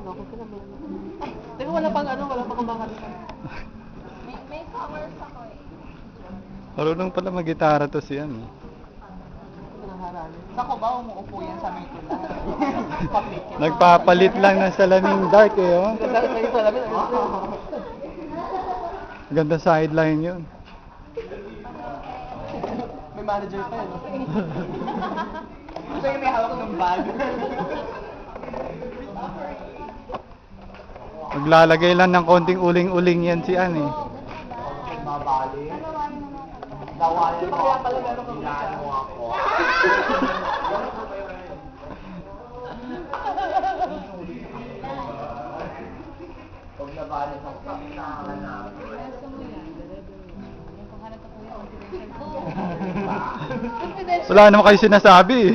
no? Kasi naman. Teka, wala pang ano, wala pang kumakanta. May covers ako eh. Marunong pala mag-gitara to si ano. Sako ba umuupo yan sa may tulay? Papikit. Nagpapalit lang ng salaming dark eh, oh. Ganda sideline yun. May manager pa yun. Siya yung may hawak ng bag. Maglalagay lang ng konting uling-uling yan si Ann eh. Mabali. Dawali mo. Kaya pala meron kang inaano ako. Pag nabali ko, nahanap. Wala naman kayo sinasabi eh.